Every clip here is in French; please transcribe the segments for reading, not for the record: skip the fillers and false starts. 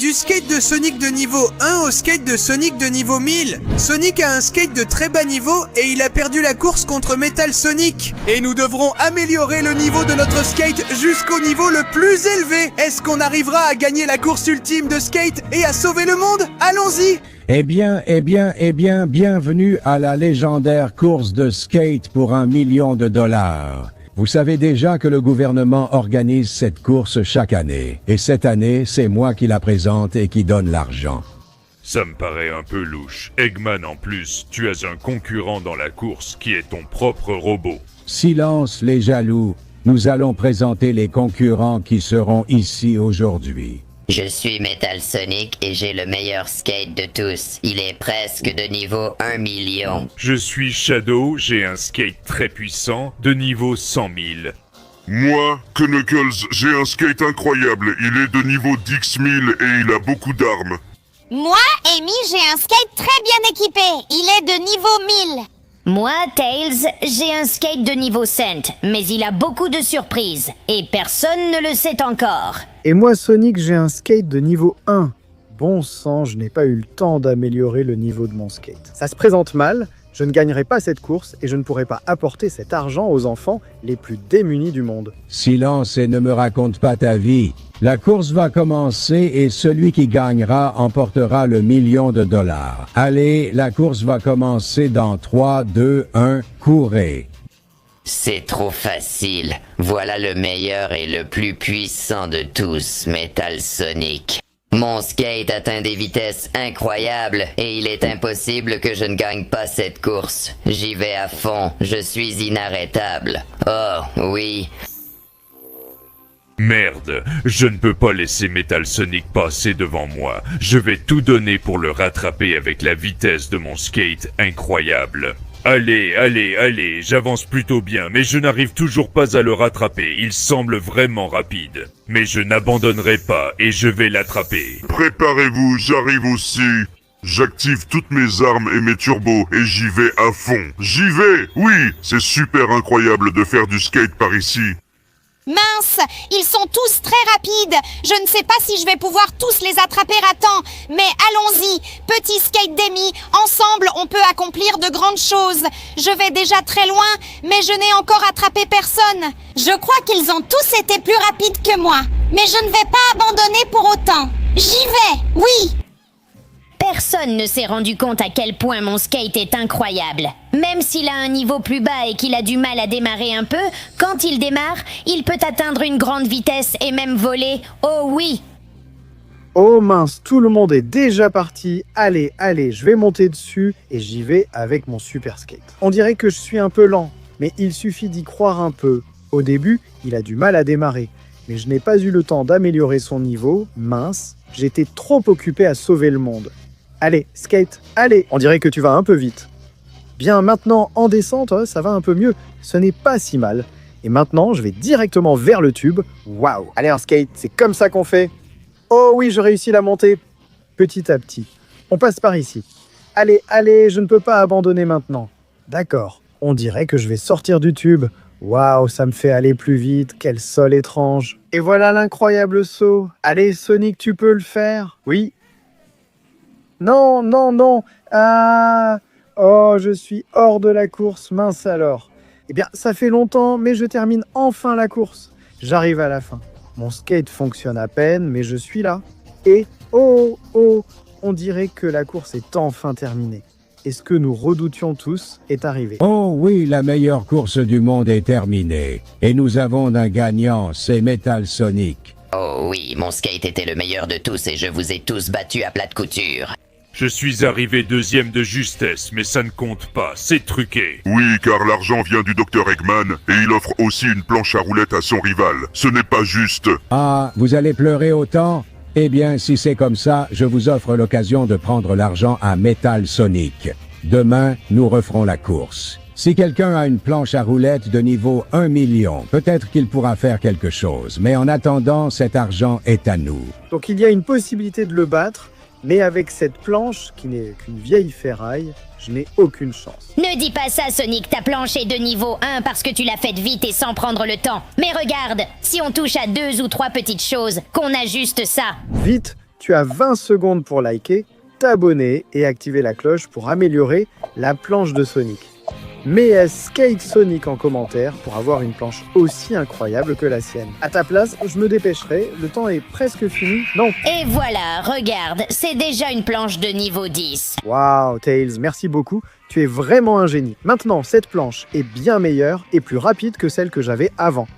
du skate de Sonic de niveau 1 au skate de Sonic de niveau 1000. Sonic a un skate de très bas niveau et il a perdu la course contre Metal Sonic. Et nous devrons améliorer le niveau de notre skate jusqu'au niveau le plus élevé. Est-ce qu'on arrivera à gagner la course ultime de skate et à sauver le monde? Allons-y! Eh bien, bienvenue à la légendaire course de skate pour $1 million. Vous savez déjà que le gouvernement organise cette course chaque année. Et cette année, c'est moi qui la présente et qui donne l'argent. Ça me paraît un peu louche. Eggman en plus, tu as un concurrent dans la course qui est ton propre robot. Silence les jaloux, nous allons présenter les concurrents qui seront ici aujourd'hui. Je suis Metal Sonic et j'ai le meilleur skate de tous. Il est presque de niveau 1 million. Je suis Shadow, j'ai un skate très puissant, de niveau 100 000. Moi, Knuckles, j'ai un skate incroyable. Il est de niveau Dix-1000 et il a beaucoup d'armes. Moi, Amy, j'ai un skate très bien équipé. Il est de niveau 1000. Moi, Tails, j'ai un skate de niveau 100, mais il a beaucoup de surprises, et personne ne le sait encore. Et moi, Sonic, j'ai un skate de niveau 1. Bon sang, je n'ai pas eu le temps d'améliorer le niveau de mon skate. Ça se présente mal, je ne gagnerai pas cette course et je ne pourrai pas apporter cet argent aux enfants les plus démunis du monde. Silence et ne me raconte pas ta vie. La course va commencer et celui qui gagnera emportera le $1 million. Allez, la course va commencer dans 3, 2, 1, courez. C'est trop facile. Voilà le meilleur et le plus puissant de tous, Metal Sonic. Mon skate atteint des vitesses incroyables et il est impossible que je ne gagne pas cette course. J'y vais à fond, je suis inarrêtable. Oh, oui. Merde, je ne peux pas laisser Metal Sonic passer devant moi. Je vais tout donner pour le rattraper avec la vitesse de mon skate incroyable. Allez, j'avance plutôt bien, mais je n'arrive toujours pas à le rattraper. Il semble vraiment rapide. Mais je n'abandonnerai pas et je vais l'attraper. Préparez-vous, j'arrive aussi. J'active toutes mes armes et mes turbos et j'y vais à fond. J'y vais, oui, c'est super incroyable de faire du skate par ici. Mince, ils sont tous très rapides. Je ne sais pas si je vais pouvoir tous les attraper à temps. Mais allons-y, petit skate d'Amy. Ensemble, on peut accomplir de grandes choses. Je vais déjà très loin, mais je n'ai encore attrapé personne. Je crois qu'ils ont tous été plus rapides que moi. Mais je ne vais pas abandonner pour autant. J'y vais, oui. Personne ne s'est rendu compte à quel point mon skate est incroyable. Même s'il a un niveau plus bas et qu'il a du mal à démarrer un peu, quand il démarre, il peut atteindre une grande vitesse et même voler. Oh oui! Oh mince, tout le monde est déjà parti. Allez, je vais monter dessus et j'y vais avec mon super skate. On dirait que je suis un peu lent, mais il suffit d'y croire un peu. Au début, il a du mal à démarrer, mais je n'ai pas eu le temps d'améliorer son niveau. Mince, j'étais trop occupé à sauver le monde. Allez, skate, allez, on dirait que tu vas un peu vite. Bien, maintenant, en descente, ça va un peu mieux. Ce n'est pas si mal. Et maintenant, je vais directement vers le tube. Waouh! Allez, en skate, c'est comme ça qu'on fait. Oh oui, je réussis la montée. Petit à petit. On passe par ici. Allez, je ne peux pas abandonner maintenant. D'accord, on dirait que je vais sortir du tube. Waouh, ça me fait aller plus vite. Quel sol étrange. Et voilà l'incroyable saut. Allez, Sonic, tu peux le faire? Oui. Non. Ah. Oh, je suis hors de la course, mince alors. Eh bien, ça fait longtemps, mais je termine enfin la course. J'arrive à la fin. Mon skate fonctionne à peine, mais je suis là. Et, oh, on dirait que la course est enfin terminée. Et ce que nous redoutions tous est arrivé. Oh oui, la meilleure course du monde est terminée. Et nous avons un gagnant, c'est Metal Sonic. Oh oui, mon skate était le meilleur de tous et je vous ai tous battus à plate couture. Je suis arrivé deuxième de justesse, mais ça ne compte pas, c'est truqué. Oui, car l'argent vient du Dr Eggman et il offre aussi une planche à roulettes à son rival. Ce n'est pas juste. Ah, vous allez pleurer autant? Eh bien, si c'est comme ça, je vous offre l'occasion de prendre l'argent à Metal Sonic. Demain, nous referons la course. Si quelqu'un a une planche à roulettes de niveau 1 million, peut-être qu'il pourra faire quelque chose. Mais en attendant, cet argent est à nous. Donc il y a une possibilité de le battre, mais avec cette planche, qui n'est qu'une vieille ferraille, je n'ai aucune chance. Ne dis pas ça, Sonic, ta planche est de niveau 1 parce que tu l'as faite vite et sans prendre le temps. Mais regarde, si on touche à 2 ou 3 petites choses, qu'on ajuste ça. Vite, tu as 20 secondes pour liker, t'abonner et activer la cloche pour améliorer la planche de Sonic. Mets Skate Sonic en commentaire pour avoir une planche aussi incroyable que la sienne. À ta place, je me dépêcherai, le temps est presque fini. Non. Et voilà, regarde, c'est déjà une planche de niveau 10. Waouh, Tails, merci beaucoup. Tu es vraiment un génie. Maintenant, cette planche est bien meilleure et plus rapide que celle que j'avais avant.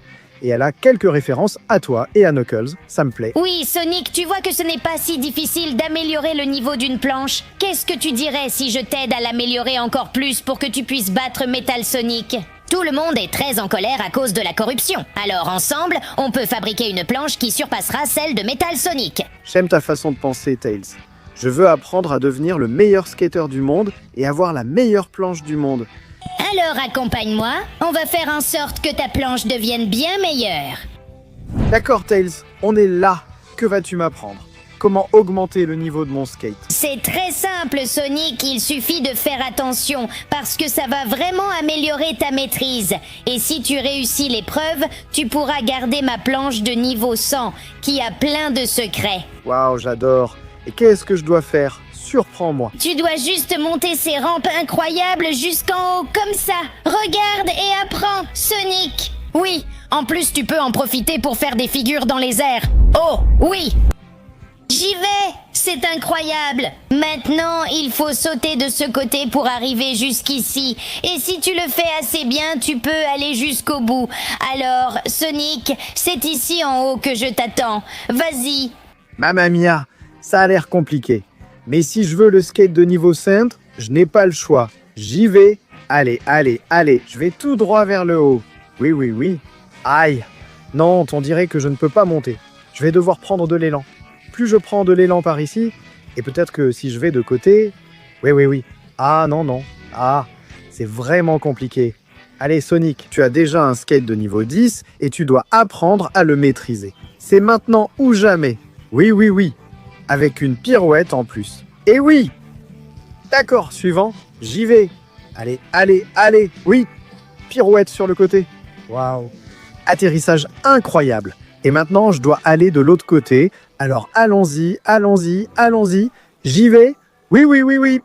Et elle a quelques références à toi et à Knuckles, ça me plaît. Oui, Sonic, tu vois que ce n'est pas si difficile d'améliorer le niveau d'une planche. Qu'est-ce que tu dirais si je t'aide à l'améliorer encore plus pour que tu puisses battre Metal Sonic ? Tout le monde est très en colère à cause de la corruption. Alors ensemble, on peut fabriquer une planche qui surpassera celle de Metal Sonic. J'aime ta façon de penser, Tails. Je veux apprendre à devenir le meilleur skater du monde et avoir la meilleure planche du monde. Alors accompagne-moi, on va faire en sorte que ta planche devienne bien meilleure. D'accord, Tails, on est là. Que vas-tu m'apprendre ? Comment augmenter le niveau de mon skate ? C'est très simple, Sonic, il suffit de faire attention, parce que ça va vraiment améliorer ta maîtrise. Et si tu réussis l'épreuve, tu pourras garder ma planche de niveau 100, qui a plein de secrets. Waouh, j'adore. Et qu'est-ce que je dois faire ? Surprends-moi. Tu dois juste monter ces rampes incroyables jusqu'en haut, comme ça. Regarde et apprends, Sonic. Oui, en plus tu peux en profiter pour faire des figures dans les airs. Oh, oui. J'y vais, c'est incroyable. Maintenant, il faut sauter de ce côté pour arriver jusqu'ici. Et si tu le fais assez bien, tu peux aller jusqu'au bout. Alors, Sonic, c'est ici en haut que je t'attends. Vas-y. Mamma mia, ça a l'air compliqué. Mais si je veux le skate de niveau 5, je n'ai pas le choix. J'y vais. Allez, allez, allez, je vais tout droit vers le haut. Oui, oui, oui. Aïe. Non, on dirait que je ne peux pas monter. Je vais devoir prendre de l'élan. Plus je prends de l'élan par ici, et peut-être que si je vais de côté... Oui, oui, oui. Ah, non, non. Ah, c'est vraiment compliqué. Allez, Sonic, tu as déjà un skate de niveau 10, et tu dois apprendre à le maîtriser. C'est maintenant ou jamais. Oui, oui, oui. Avec une pirouette en plus. Et oui! D'accord, suivant, j'y vais. Allez, allez, allez, oui! Pirouette sur le côté. Waouh! Atterrissage incroyable. Et maintenant, je dois aller de l'autre côté. Alors, allons-y, allons-y, allons-y. J'y vais. Oui, oui, oui, oui.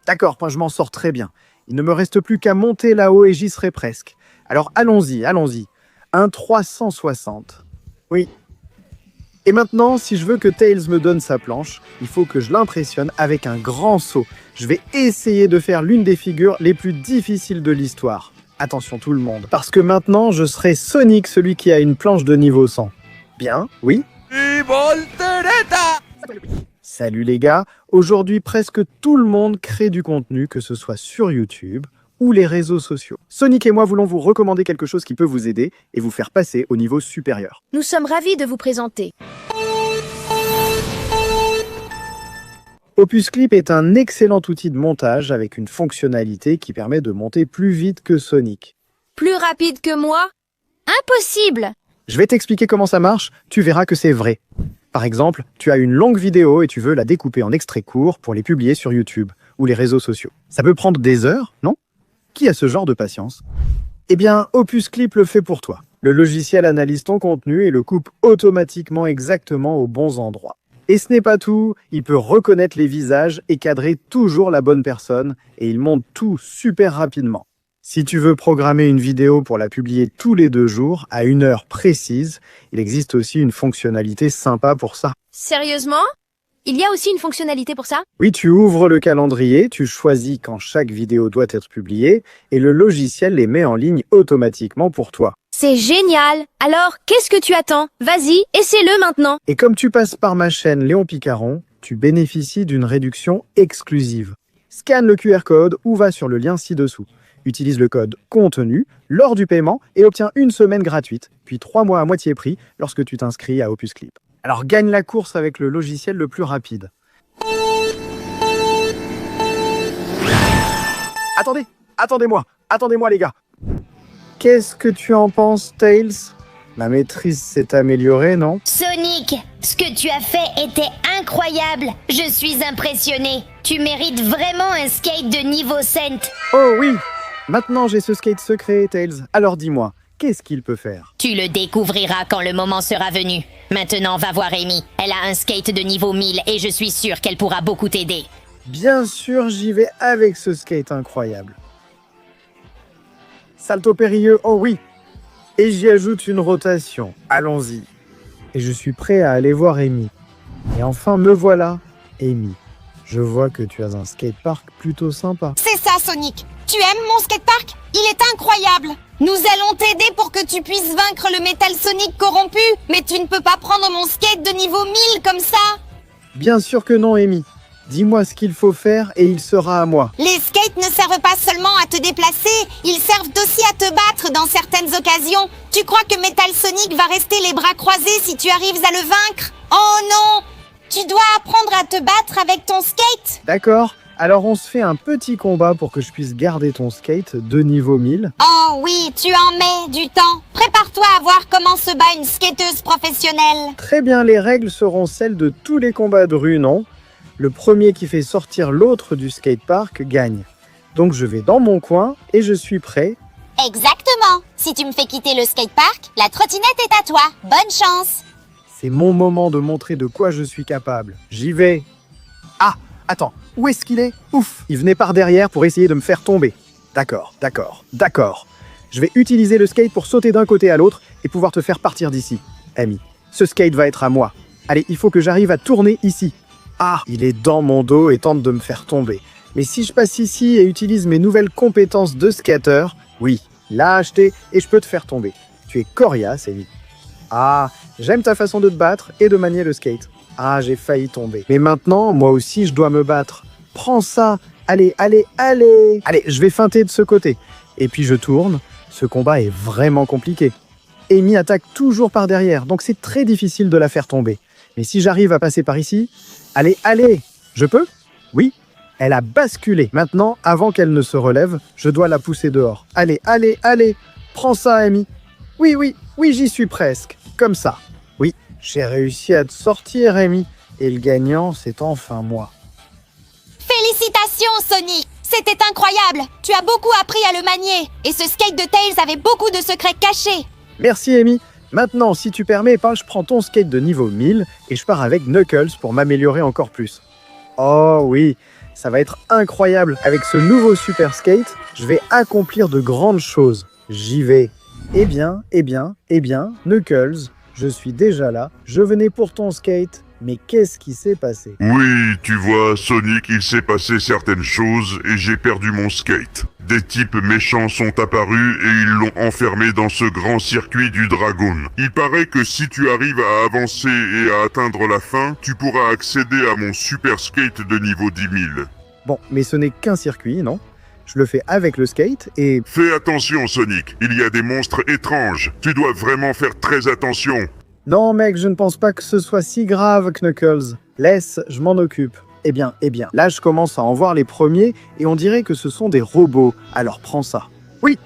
D'accord, moi, je m'en sors très bien. Il ne me reste plus qu'à monter là-haut et j'y serai presque. Alors, allons-y, allons-y. Un 360. Oui. Et maintenant, si je veux que Tails me donne sa planche, il faut que je l'impressionne avec un grand saut. Je vais essayer de faire l'une des figures les plus difficiles de l'histoire. Attention tout le monde, parce que maintenant, je serai Sonic, celui qui a une planche de niveau 100. Bien, oui. Salut les gars, aujourd'hui presque tout le monde crée du contenu, que ce soit sur YouTube ou les réseaux sociaux. Sonic et moi voulons vous recommander quelque chose qui peut vous aider et vous faire passer au niveau supérieur. Nous sommes ravis de vous présenter. Opus Clip est un excellent outil de montage avec une fonctionnalité qui permet de monter plus vite que Sonic. Plus rapide que moi ? Impossible ! Je vais t'expliquer comment ça marche, tu verras que c'est vrai. Par exemple, tu as une longue vidéo et tu veux la découper en extraits courts pour les publier sur YouTube ou les réseaux sociaux. Ça peut prendre des heures, non ? Qui a ce genre de patience ? Eh bien, Opus Clip le fait pour toi. Le logiciel analyse ton contenu et le coupe automatiquement exactement aux bons endroits. Et ce n'est pas tout, il peut reconnaître les visages et cadrer toujours la bonne personne, et il monte tout super rapidement. Si tu veux programmer une vidéo pour la publier tous les 2 jours, à une heure précise, il existe aussi une fonctionnalité sympa pour ça. Sérieusement ? Il y a aussi une fonctionnalité pour ça ? Oui, tu ouvres le calendrier, tu choisis quand chaque vidéo doit être publiée, et le logiciel les met en ligne automatiquement pour toi. C'est génial! Alors, qu'est-ce que tu attends? Vas-y, essaie-le maintenant! Et comme tu passes par ma chaîne Léon Picaron, tu bénéficies d'une réduction exclusive. Scanne le QR code ou va sur le lien ci-dessous. Utilise le code CONTENU lors du paiement et obtiens 1 semaine gratuite, puis 3 mois à moitié prix lorsque tu t'inscris à Opus Clip. Alors gagne la course avec le logiciel le plus rapide. Attendez-moi les gars. Qu'est-ce que tu en penses, Tails? Ma maîtrise s'est améliorée, non? Sonic, ce que tu as fait était incroyable. Je suis impressionné. Tu mérites vraiment un skate de niveau 7. Oh oui! Maintenant j'ai ce skate secret, Tails. Alors dis-moi, qu'est-ce qu'il peut faire? Tu le découvriras quand le moment sera venu. Maintenant, va voir Amy. Elle a un skate de niveau 1000 et je suis sûre qu'elle pourra beaucoup t'aider. Bien sûr, j'y vais avec ce skate incroyable. Salto périlleux, oh oui. Et j'y ajoute une rotation. Allons-y. Et je suis prêt à aller voir Amy. Et enfin, me voilà, Amy. Je vois que tu as un skatepark plutôt sympa. C'est ça, Sonic. Tu aimes mon skatepark? Il est incroyable. Nous allons t'aider pour que tu puisses vaincre le Metal Sonic corrompu. Mais tu ne peux pas prendre mon skate de niveau 1000 comme ça. Bien sûr que non, Amy. Dis-moi ce qu'il faut faire et il sera à moi. Les skates ne servent pas seulement à te déplacer, ils servent aussi à te battre dans certaines occasions. Tu crois que Metal Sonic va rester les bras croisés si tu arrives à le vaincre? Oh non! Tu dois apprendre à te battre avec ton skate. D'accord. Alors on se fait un petit combat pour que je puisse garder ton skate de niveau 1000. Oh oui, tu en mets du temps. Prépare-toi à voir comment se bat une skateuse professionnelle. Très bien, les règles seront celles de tous les combats de rue, non? Le premier qui fait sortir l'autre du skatepark gagne. Donc je vais dans mon coin et je suis prêt. Exactement. Si tu me fais quitter le skatepark, la trottinette est à toi. Bonne chance. C'est mon moment de montrer de quoi je suis capable. J'y vais. Ah, attends, où est-ce qu'il est? Ouf, il venait par derrière pour essayer de me faire tomber. D'accord. Je vais utiliser le skate pour sauter d'un côté à l'autre et pouvoir te faire partir d'ici. Amy, ce skate va être à moi. Allez, il faut que j'arrive à tourner ici. Ah, il est dans mon dos et tente de me faire tomber. Mais si je passe ici et utilise mes nouvelles compétences de skater, oui, lâcheté, et je peux te faire tomber. Tu es coriace, Amy. Ah, j'aime ta façon de te battre et de manier le skate. Ah, j'ai failli tomber. Mais maintenant, moi aussi, je dois me battre. Prends ça. Allez. Allez, je vais feinter de ce côté. Et puis je tourne. Ce combat est vraiment compliqué. Amy attaque toujours par derrière, donc c'est très difficile de la faire tomber. Mais si j'arrive à passer par ici... Allez. Je peux? Oui. Elle a basculé. Maintenant, avant qu'elle ne se relève, je dois la pousser dehors. Allez. Prends ça, Amy. Oui, j'y suis presque. Comme ça. Oui, j'ai réussi à te sortir, Amy. Et le gagnant, c'est enfin moi. Félicitations, Sonic. C'était incroyable. Tu as beaucoup appris à le manier. Et ce skate de Tails avait beaucoup de secrets cachés. Merci, Amy. Maintenant, si tu permets, je prends ton skate de niveau 1000 et je pars avec Knuckles pour m'améliorer encore plus. Oh oui, ça va être incroyable. Avec ce nouveau super skate, je vais accomplir de grandes choses. J'y vais. Eh bien, Knuckles, je suis déjà là. Je venais pour ton skate. Mais qu'est-ce qui s'est passé? Oui, tu vois, Sonic, il s'est passé certaines choses et j'ai perdu mon skate. Des types méchants sont apparus et ils l'ont enfermé dans ce grand circuit du dragon. Il paraît que si tu arrives à avancer et à atteindre la fin, tu pourras accéder à mon super skate de niveau 10 000. Bon, mais ce n'est qu'un circuit, non? Je le fais avec le skate et... Fais attention, Sonic, il y a des monstres étranges. Tu dois vraiment faire très attention. Non, mec, je ne pense pas que ce soit si grave, Knuckles. Laisse, je m'en occupe. Eh bien. Là, je commence à en voir les premiers et on dirait que ce sont des robots. Alors prends ça. Oui.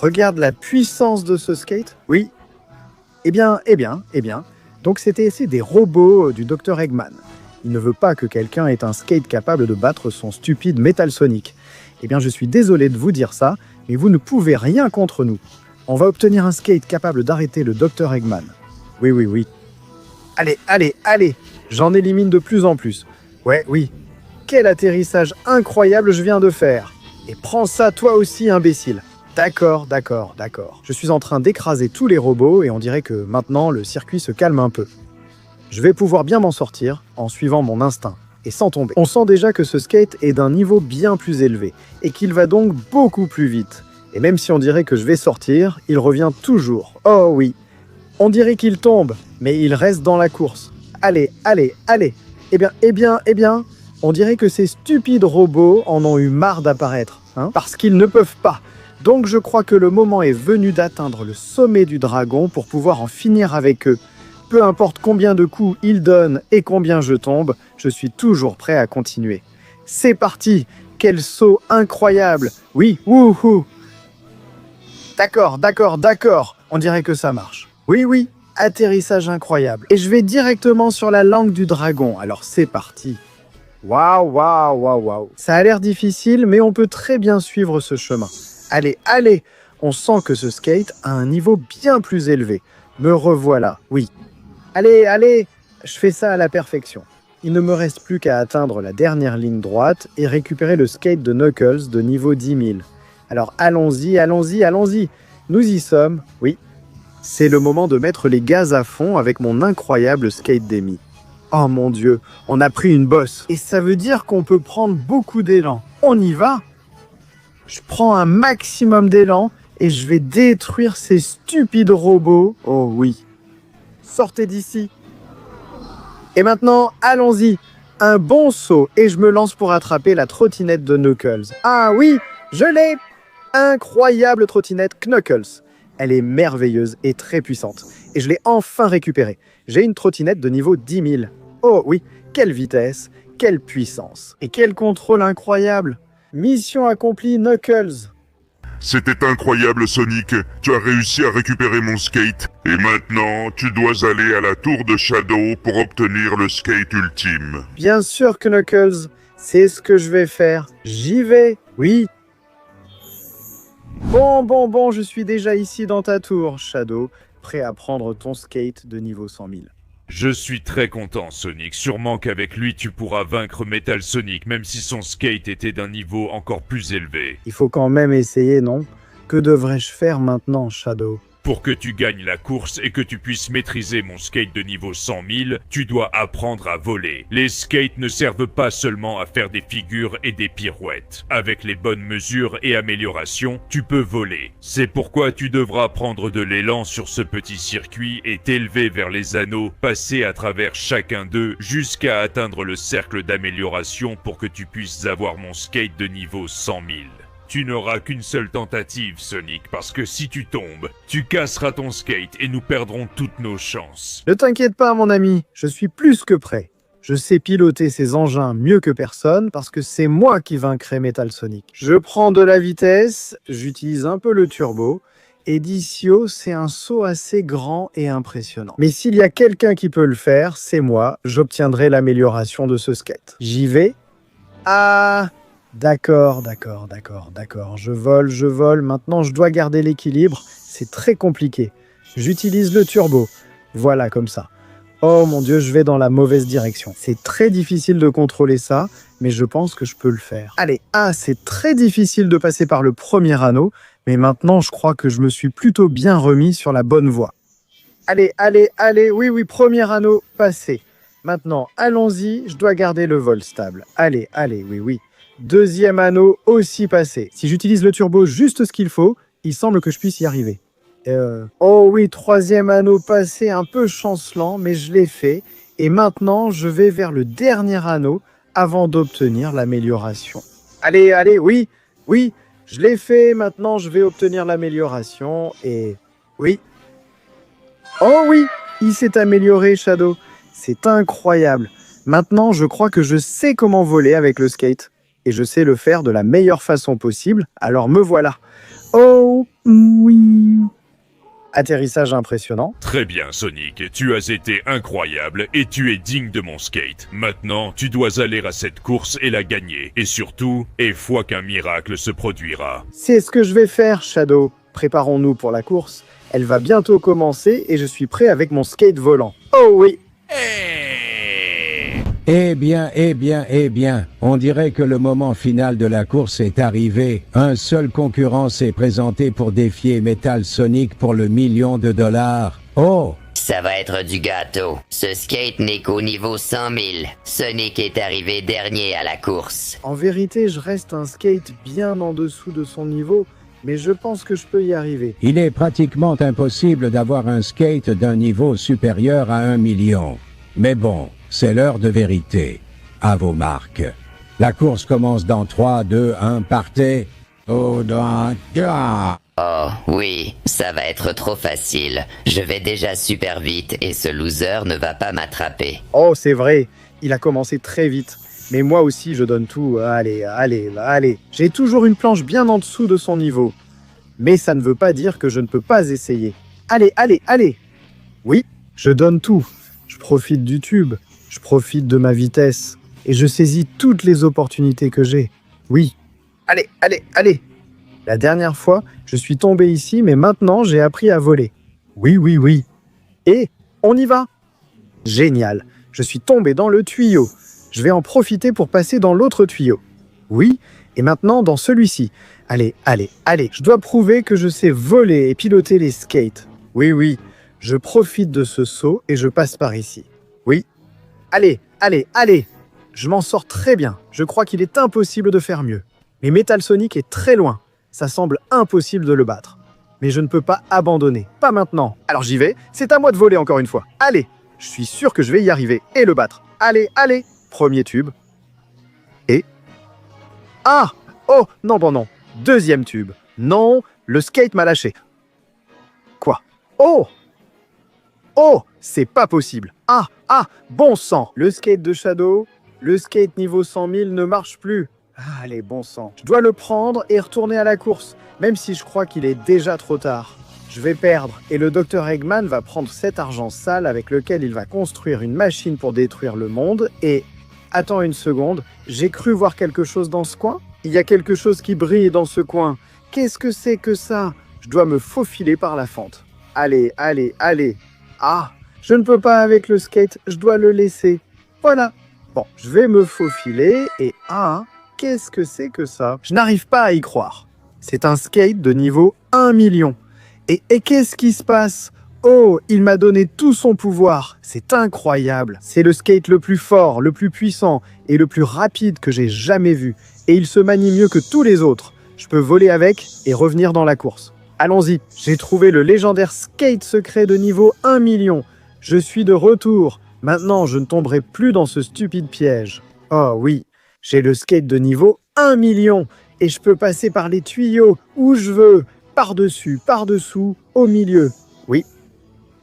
Regarde la puissance de ce skate. Oui. Eh bien. Donc c'est des robots du Dr Eggman. Il ne veut pas que quelqu'un ait un skate capable de battre son stupide Metal Sonic. Eh bien, je suis désolé de vous dire ça, mais vous ne pouvez rien contre nous. On va obtenir un skate capable d'arrêter le Dr Eggman. Oui. Allez. J'en élimine de plus en plus. Ouais, oui. Quel atterrissage incroyable je viens de faire. Et prends ça toi aussi, imbécile. D'accord. Je suis en train d'écraser tous les robots et on dirait que maintenant le circuit se calme un peu. Je vais pouvoir bien m'en sortir en suivant mon instinct et sans tomber. On sent déjà que ce skate est d'un niveau bien plus élevé et qu'il va donc beaucoup plus vite. Et même si on dirait que je vais sortir, il revient toujours. Oh oui. On dirait qu'il tombe, mais il reste dans la course. Allez. Eh bien, on dirait que ces stupides robots en ont eu marre d'apparaître, parce qu'ils ne peuvent pas. Donc je crois que le moment est venu d'atteindre le sommet du dragon pour pouvoir en finir avec eux. Peu importe combien de coups ils donnent et combien je tombe, je suis toujours prêt à continuer. C'est parti! Quel saut incroyable! Oui, wouhou! D'accord. On dirait que ça marche. Oui, atterrissage incroyable. Et je vais directement sur la langue du dragon, alors c'est parti. Waouh. Ça a l'air difficile, mais on peut très bien suivre ce chemin. Allez, On sent que ce skate a un niveau bien plus élevé. Me revoilà, oui. Allez, allez, je fais ça à la perfection. Il ne me reste plus qu'à atteindre la dernière ligne droite et récupérer le skate de Knuckles de niveau 10 000. Alors allons-y, allons-y, allons-y. Nous y sommes, oui. C'est le moment de mettre les gaz à fond avec mon incroyable skate d'Amy. Oh mon Dieu, on a pris une bosse. Et ça veut dire qu'on peut prendre beaucoup d'élan. On y va? Je prends un maximum d'élan et je vais détruire ces stupides robots. Oh oui. Sortez d'ici. Et maintenant, allons-y. Un bon saut et je me lance pour attraper la trottinette de Knuckles. Ah oui, je l'ai. Incroyable trottinette Knuckles. Elle est merveilleuse et très puissante. Et je l'ai enfin récupérée. J'ai une trottinette de niveau 10 000. Oh oui, quelle vitesse, quelle puissance. Et quel contrôle incroyable. Mission accomplie, Knuckles. C'était incroyable, Sonic. Tu as réussi à récupérer mon skate. Et maintenant, tu dois aller à la tour de Shadow pour obtenir le skate ultime. Bien sûr que Knuckles, c'est ce que je vais faire. J'y vais, oui. Bon, je suis déjà ici dans ta tour, Shadow, prêt à prendre ton skate de niveau 100 000. Je suis très content, Sonic. Sûrement qu'avec lui, tu pourras vaincre Metal Sonic, même si son skate était d'un niveau encore plus élevé. Il faut quand même essayer, non? Que devrais-je faire maintenant, Shadow? Pour que tu gagnes la course et que tu puisses maîtriser mon skate de niveau 100 000, tu dois apprendre à voler. Les skates ne servent pas seulement à faire des figures et des pirouettes. Avec les bonnes mesures et améliorations, tu peux voler. C'est pourquoi tu devras prendre de l'élan sur ce petit circuit et t'élever vers les anneaux, passer à travers chacun d'eux jusqu'à atteindre le cercle d'amélioration pour que tu puisses avoir mon skate de niveau 100 000. Tu n'auras qu'une seule tentative, Sonic, parce que si tu tombes, tu casseras ton skate et nous perdrons toutes nos chances. Ne t'inquiète pas, mon ami, je suis plus que prêt. Je sais piloter ces engins mieux que personne parce que c'est moi qui vaincrai Metal Sonic. Je prends de la vitesse, j'utilise un peu le turbo, et d'ici haut, c'est un saut assez grand et impressionnant. Mais s'il y a quelqu'un qui peut le faire, c'est moi, j'obtiendrai l'amélioration de ce skate. J'y vais. Ah... D'accord. Je vole. Maintenant, je dois garder l'équilibre. C'est très compliqué. J'utilise le turbo. Voilà, comme ça. Oh mon Dieu, je vais dans la mauvaise direction. C'est très difficile de contrôler ça, mais je pense que je peux le faire. Allez, c'est très difficile de passer par le premier anneau, mais maintenant, je crois que je me suis plutôt bien remis sur la bonne voie. Allez. Oui, premier anneau passé. Maintenant, allons-y, je dois garder le vol stable. Allez, oui. Deuxième anneau aussi passé. Si j'utilise le turbo juste ce qu'il faut, il semble que je puisse y arriver. Oh oui, troisième anneau passé, un peu chancelant, mais je l'ai fait. Et maintenant, je vais vers le dernier anneau avant d'obtenir l'amélioration. Allez, oui, je l'ai fait. Maintenant, je vais obtenir l'amélioration et... Oui. Oh oui, il s'est amélioré, Shadow. C'est incroyable. Maintenant, je crois que je sais comment voler avec le skate. Et je sais le faire de la meilleure façon possible, alors me voilà. Oh, oui. Atterrissage impressionnant. Très bien, Sonic, tu as été incroyable et tu es digne de mon skate. Maintenant, tu dois aller à cette course et la gagner. Et surtout, et foi qu'un miracle se produira. C'est ce que je vais faire, Shadow. Préparons-nous pour la course. Elle va bientôt commencer et je suis prêt avec mon skate volant. Oh oui. Eh bien, on dirait que le moment final de la course est arrivé. Un seul concurrent s'est présenté pour défier Metal Sonic pour le $1 million. Oh! Ça va être du gâteau. Ce skate n'est qu'au niveau 100 000. Sonic est arrivé dernier à la course. En vérité, je reste un skate bien en dessous de son niveau, mais je pense que je peux y arriver. Il est pratiquement impossible d'avoir un skate d'un niveau supérieur à 1 million. Mais bon, c'est l'heure de vérité. À vos marques. La course commence dans 3, 2, 1, partez. Oh oui, ça va être trop facile. Je vais déjà super vite et ce loser ne va pas m'attraper. Oh, c'est vrai, il a commencé très vite. Mais moi aussi, je donne tout. Allez. J'ai toujours une planche bien en dessous de son niveau. Mais ça ne veut pas dire que je ne peux pas essayer. Allez. Oui, je donne tout. Je profite du tube. Je profite de ma vitesse. Et je saisis toutes les opportunités que j'ai. Oui. Allez. La dernière fois, je suis tombé ici, mais maintenant j'ai appris à voler. Oui, oui, oui. Et on y va. Génial. Je suis tombé dans le tuyau. Je vais en profiter pour passer dans l'autre tuyau. Oui, et maintenant dans celui-ci. Allez, allez, allez. Je dois prouver que je sais voler et piloter les skates. Oui, oui. Je profite de ce saut et je passe par ici. Oui. Allez, allez, allez. Je m'en sors très bien. Je crois qu'il est impossible de faire mieux. Mais Metal Sonic est très loin. Ça semble impossible de le battre. Mais je ne peux pas abandonner. Pas maintenant. Alors j'y vais. C'est à moi de voler encore une fois. Allez. Je suis sûr que je vais y arriver et le battre. Allez, allez. Premier tube. Et... Ah! Oh, non, bon, non. Deuxième tube. Non, le skate m'a lâché. Quoi? Oh! Oh! C'est pas possible. Ah! Ah! Bon sang! Le skate de Shadow, le skate niveau 100 000 ne marche plus. Ah, allez, bon sang. Je dois le prendre et retourner à la course, même si je crois qu'il est déjà trop tard. Je vais perdre, et le Dr Eggman va prendre cet argent sale avec lequel il va construire une machine pour détruire le monde, et... Attends une seconde, j'ai cru voir quelque chose dans ce coin? Il y a quelque chose qui brille dans ce coin. Qu'est-ce que c'est que ça? Je dois me faufiler par la fente. Allez, allez, allez. Ah, je ne peux pas avec le skate, je dois le laisser. Voilà. Bon, je vais me faufiler, et ah, qu'est-ce que c'est que ça? Je n'arrive pas à y croire. C'est un skate de niveau 1 million. Et qu'est-ce qui se passe? Oh, il m'a donné tout son pouvoir. C'est incroyable. C'est le skate le plus fort, le plus puissant et le plus rapide que j'ai jamais vu. Et il se manie mieux que tous les autres. Je peux voler avec et revenir dans la course. Allons-y. J'ai trouvé le légendaire skate secret de niveau 1 million. Je suis de retour. Maintenant, je ne tomberai plus dans ce stupide piège. Oh oui, j'ai le skate de niveau 1 million. Et je peux passer par les tuyaux où je veux. Par-dessus, par-dessous, au milieu. Oui.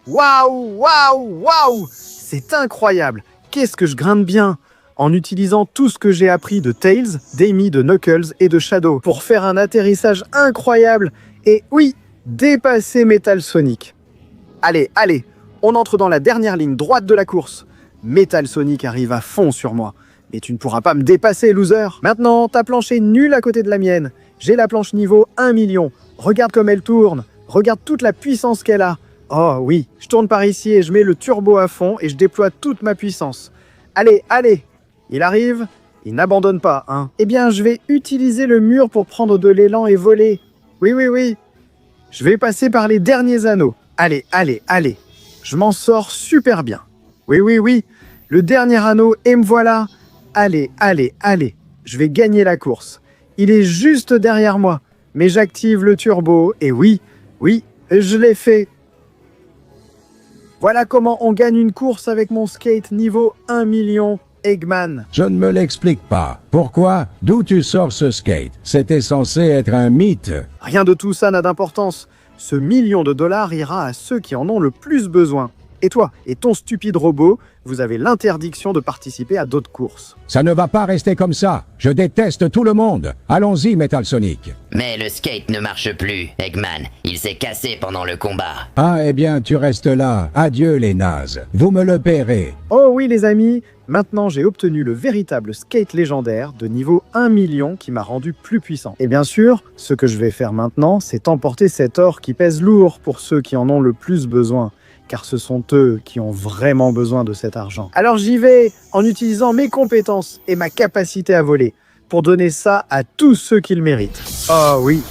Waouh, waouh, waouh! C'est incroyable! Qu'est-ce que je grimpe bien! En utilisant tout ce que j'ai appris de Tails, d'Amy, de Knuckles et de Shadow pour faire un atterrissage incroyable et oui, dépasser Metal Sonic. Allez, allez, on entre dans la dernière ligne droite de la course. Metal Sonic arrive à fond sur moi. Mais tu ne pourras pas me dépasser, loser! Maintenant, ta planche est nulle à côté de la mienne. J'ai la planche niveau 1 million. Regarde comme elle tourne. Regarde toute la puissance qu'elle a. Oh oui, je tourne par ici et je mets le turbo à fond et je déploie toute ma puissance. Allez, allez! Il arrive, il n'abandonne pas, hein. Eh bien, je vais utiliser le mur pour prendre de l'élan et voler. Oui, oui, oui. Je vais passer par les derniers anneaux. Allez, allez, allez. Je m'en sors super bien. Oui, oui, oui. Le dernier anneau et me voilà. Allez, allez, allez. Je vais gagner la course. Il est juste derrière moi. Mais j'active le turbo et oui, oui, je l'ai fait. Voilà comment on gagne une course avec mon skate niveau 1 million, Eggman. Je ne me l'explique pas. Pourquoi? D'où tu sors ce skate? C'était censé être un mythe. Rien de tout ça n'a d'importance. Ce $1 million ira à ceux qui en ont le plus besoin. Et toi, et ton stupide robot, vous avez l'interdiction de participer à d'autres courses. Ça ne va pas rester comme ça. Je déteste tout le monde. Allons-y, Metal Sonic. Mais le skate ne marche plus, Eggman. Il s'est cassé pendant le combat. Ah, eh bien, tu restes là. Adieu, les nazes. Vous me le paierez. Oh oui, les amis, maintenant j'ai obtenu le véritable skate légendaire de niveau 1 million qui m'a rendu plus puissant. Et bien sûr, ce que je vais faire maintenant, c'est emporter cet or qui pèse lourd pour ceux qui en ont le plus besoin. Car ce sont eux qui ont vraiment besoin de cet argent. Alors j'y vais en utilisant mes compétences et ma capacité à voler pour donner ça à tous ceux qui le méritent. Oh oui,